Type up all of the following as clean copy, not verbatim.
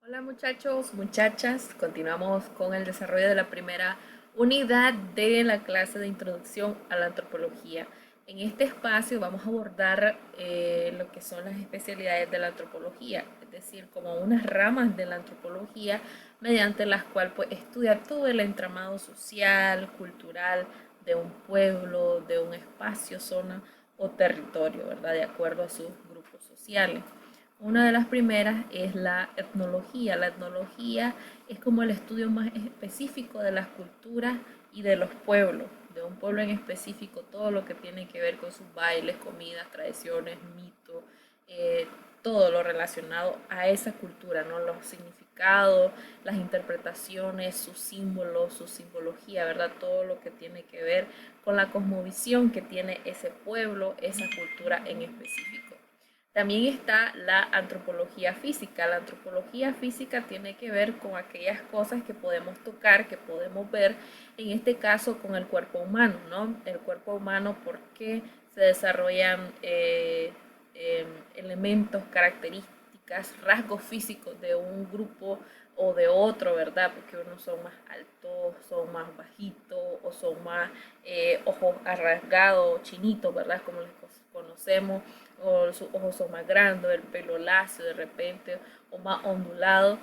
Hola muchachos, muchachas, continuamos con el desarrollo de la primera unidad de la clase de introducción a la antropología. En este espacio vamos a abordar lo que son las especialidades de la antropología, es decir, como unas ramas de la antropología mediante las cuales pues, estudia todo el entramado social, cultural de un pueblo, de un espacio, zona o territorio, ¿verdad? De acuerdo a sus grupos sociales. Una de las primeras es la etnología. La etnología es como el estudio más específico de las culturas y de los pueblos, de un pueblo en específico, todo lo que tiene que ver con sus bailes, comidas, tradiciones, mitos, eh, todo lo relacionado a esa cultura, ¿no? Los significados, las interpretaciones, sus símbolos, su simbología, ¿verdad? Todo lo que tiene que ver con la cosmovisión que tiene ese pueblo, esa cultura en específico. También está la antropología física. La antropología física tiene que ver con aquellas cosas que podemos tocar, que podemos ver, en este caso con el cuerpo humano, ¿no? El cuerpo humano, por qué se desarrollan elementos, características, rasgos físicos de un grupo o de otro, ¿verdad? Porque unos son más altos, son más bajitos o son más ojos arrasgados, chinitos, ¿verdad? Como les conocemos, o sus ojos son más grandes, el pelo lacio de repente o más ondulado.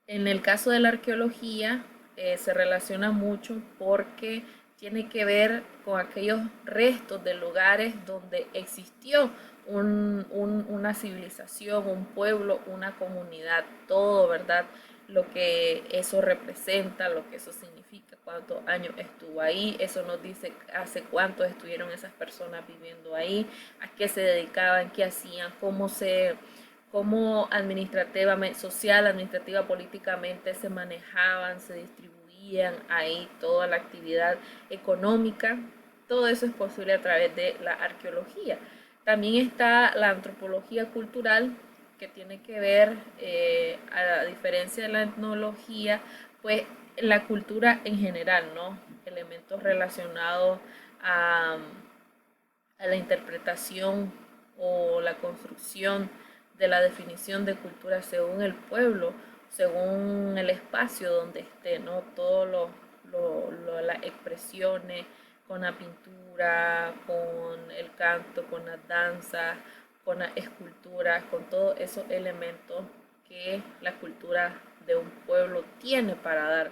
En el caso de la arqueología se relaciona mucho porque tiene que ver con aquellos restos de lugares donde existió una civilización, un pueblo, una comunidad, todo, ¿verdad? Lo que eso representa, lo que eso significa, cuántos años estuvo ahí, eso nos dice hace cuánto estuvieron esas personas viviendo ahí, a qué se dedicaban, qué hacían, cómo administrativamente, social, administrativa, políticamente se manejaban, se distribuían ahí toda la actividad económica. Todo eso es posible a través de la arqueología. También está la antropología cultural, que tiene que ver, a diferencia de la etnología, pues la cultura en general, ¿no? Elementos relacionados a, a la interpretación o la construcción de la definición de cultura según el pueblo, según el espacio donde esté, ¿no? Todas las expresiones con la pintura, con el canto, con las danzas, con las esculturas, con todos esos elementos que la cultura de un pueblo tiene para dar.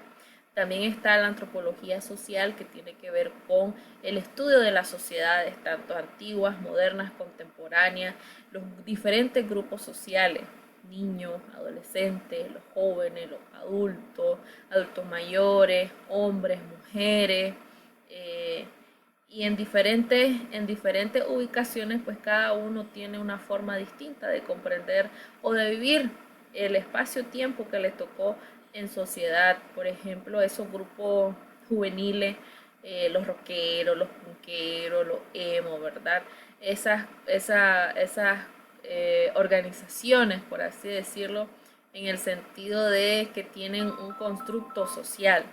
También está la antropología social, que tiene que ver con el estudio de las sociedades, tanto antiguas, modernas, contemporáneas, los diferentes grupos sociales, niños, adolescentes, los jóvenes, los adultos, adultos mayores, hombres, mujeres, eh, y en diferentes ubicaciones, pues cada uno tiene una forma distinta de comprender o de vivir el espacio-tiempo que les tocó en sociedad. Por ejemplo, esos grupos juveniles, los rockeros, los punqueros, los emo, ¿verdad? Esas organizaciones, por así decirlo, en el sentido de que tienen un constructo social.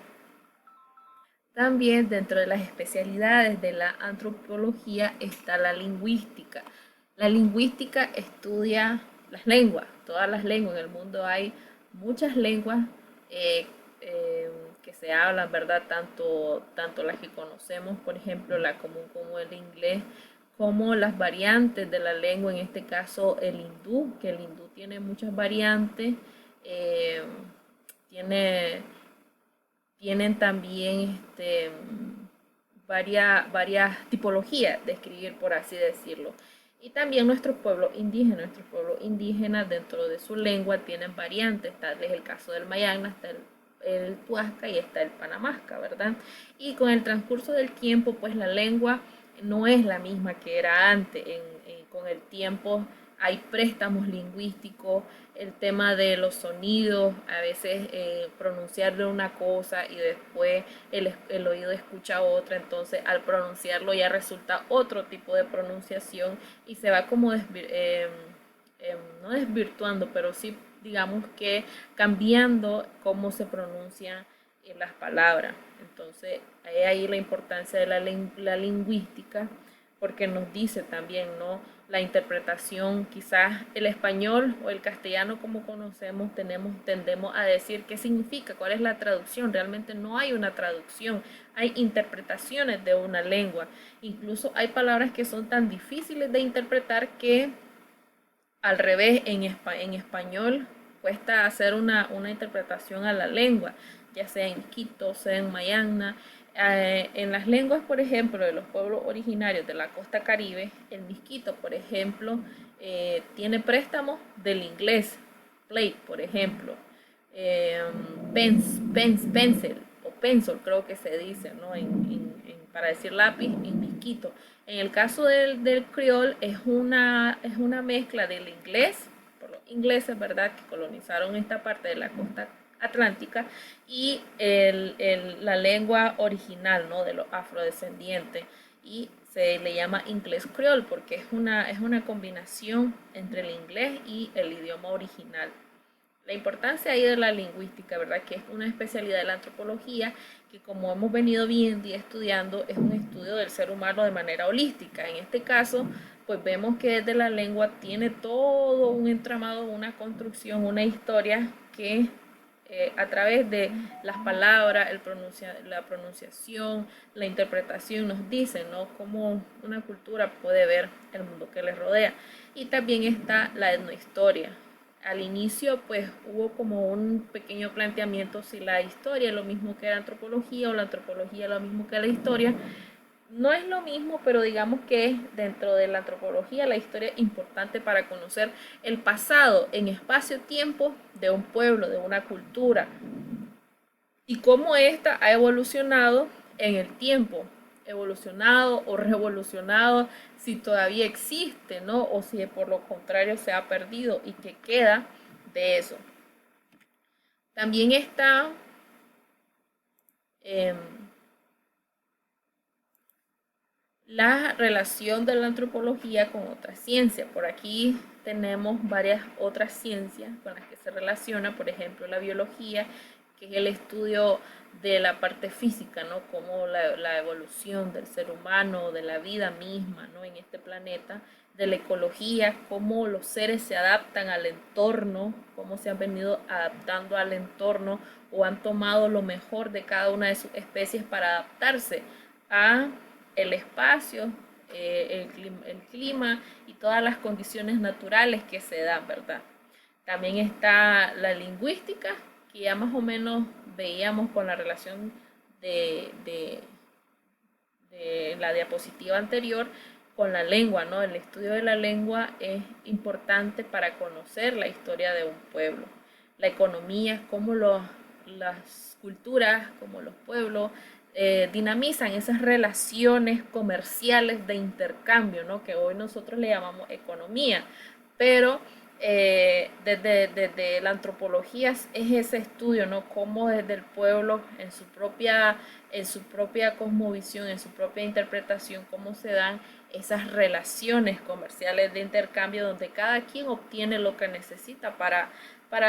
También dentro de las especialidades de la antropología está la lingüística. La lingüística estudia las lenguas, todas las lenguas. En el mundo hay muchas lenguas eh, eh, que se hablan, ¿verdad? Tanto las que conocemos, por ejemplo, la común como el inglés, como las variantes de la lengua, en este caso el hindú, que el hindú tiene muchas variantes, eh, tiene tienen también varias tipologías de escribir, por así decirlo. Y también nuestros pueblos indígenas dentro de su lengua tienen variantes, tal es el caso del Mayagna, está el Tuasca y está el Panamasca, ¿verdad? Y con el transcurso del tiempo, pues la lengua no es la misma que era antes. Con el tiempo hay préstamos lingüísticos, el tema de los sonidos, a veces pronunciarle una cosa y después el oído escucha otra, entonces al pronunciarlo ya resulta otro tipo de pronunciación y se va como no desvirtuando, pero sí digamos que cambiando cómo se pronuncian las palabras. Entonces hay ahí la importancia de la lingüística, porque nos dice también, ¿no? La interpretación, quizás el español o el castellano como conocemos, tendemos a decir qué significa, cuál es la traducción. Realmente no hay una traducción, hay interpretaciones de una lengua. Incluso hay palabras que son tan difíciles de interpretar que al revés, en español cuesta hacer una interpretación a la lengua, ya sea en Quito, sea en Mayagna. En las lenguas, por ejemplo, de los pueblos originarios de la costa Caribe, el misquito, por ejemplo, tiene préstamos del inglés, plate, por ejemplo, eh, pencil o pencil, creo que se dice, ¿no? Para decir lápiz, en misquito. En el caso del criol es una mezcla del inglés, por los ingleses, ¿verdad?, que colonizaron esta parte de la costa atlántica, y la lengua original, ¿no?, de los afrodescendientes, y se le llama inglés criol porque es una combinación entre el inglés y el idioma original. La importancia ahí de la lingüística, ¿verdad?, que es una especialidad de la antropología que, como hemos venido viendo y estudiando, es un estudio del ser humano de manera holística. En este caso, pues vemos que desde la lengua tiene todo un entramado, una construcción, una historia que a través de las palabras, la pronunciación, la interpretación nos dicen, ¿no?, cómo una cultura puede ver el mundo que les rodea. Y también está la etnohistoria. Al inicio pues hubo como un pequeño planteamiento si la historia es lo mismo que la antropología o la antropología es lo mismo que la historia. No es lo mismo, pero digamos que dentro de la antropología la historia es importante para conocer el pasado en espacio-tiempo de un pueblo, de una cultura, y cómo ésta ha evolucionado en el tiempo, evolucionado o revolucionado, si todavía existe, ¿no? O si por lo contrario se ha perdido y qué queda de eso. También está eh, la relación de la antropología con otras ciencias. Por aquí tenemos varias otras ciencias con las que se relaciona, por ejemplo, la biología, que es el estudio de la parte física, ¿no? Como la evolución del ser humano, de la vida misma, ¿no?, en este planeta, de la ecología, cómo los seres se adaptan al entorno, cómo se han venido adaptando al entorno o han tomado lo mejor de cada una de sus especies para adaptarse a el espacio, el clima y todas las condiciones naturales que se dan, ¿verdad? También está la lingüística, que ya más o menos veíamos con la relación de la diapositiva anterior con la lengua, ¿no? El estudio de la lengua es importante para conocer la historia de un pueblo. La economía, cómo las culturas, como los pueblos, dinamizan esas relaciones comerciales de intercambio, ¿no?, que hoy nosotros le llamamos economía, pero desde la antropología es ese estudio, ¿no?, cómo desde el pueblo en su propia cosmovisión, en su propia interpretación, cómo se dan esas relaciones comerciales de intercambio donde cada quien obtiene lo que necesita para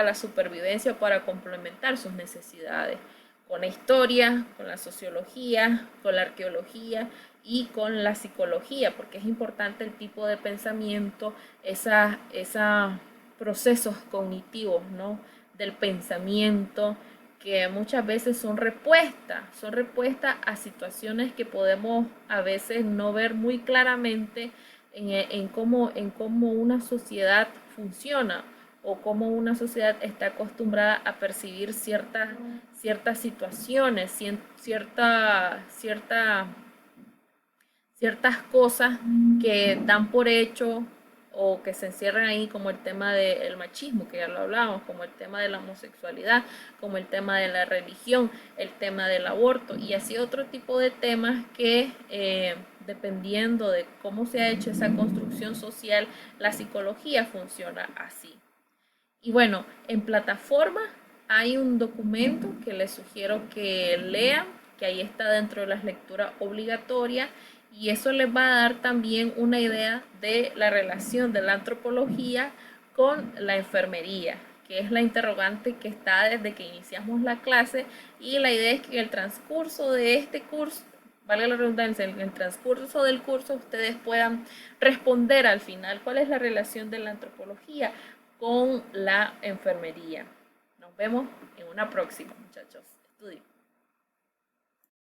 la supervivencia o para complementar sus necesidades, con la historia, con la sociología, con la arqueología y con la psicología, porque es importante el tipo de pensamiento, esos procesos cognitivos, ¿no?, del pensamiento, que muchas veces son respuestas a situaciones que podemos a veces no ver muy claramente en cómo una sociedad funciona o cómo una sociedad está acostumbrada a percibir ciertas situaciones, ciertas cosas que dan por hecho o que se encierran ahí, como el tema del machismo, que ya lo hablábamos, como el tema de la homosexualidad, como el tema de la religión, el tema del aborto y así otro tipo de temas que dependiendo de cómo se ha hecho esa construcción social, la psicología funciona así. Y bueno, en plataforma hay un documento que les sugiero que lean, que ahí está dentro de las lecturas obligatorias, y eso les va a dar también una idea de la relación de la antropología con la enfermería, que es la interrogante que está desde que iniciamos la clase, y la idea es que en el transcurso de este curso, valga la redundancia, en el transcurso del curso ustedes puedan responder al final cuál es la relación de la antropología con la enfermería. Nos vemos en una próxima, muchachos. Estudien.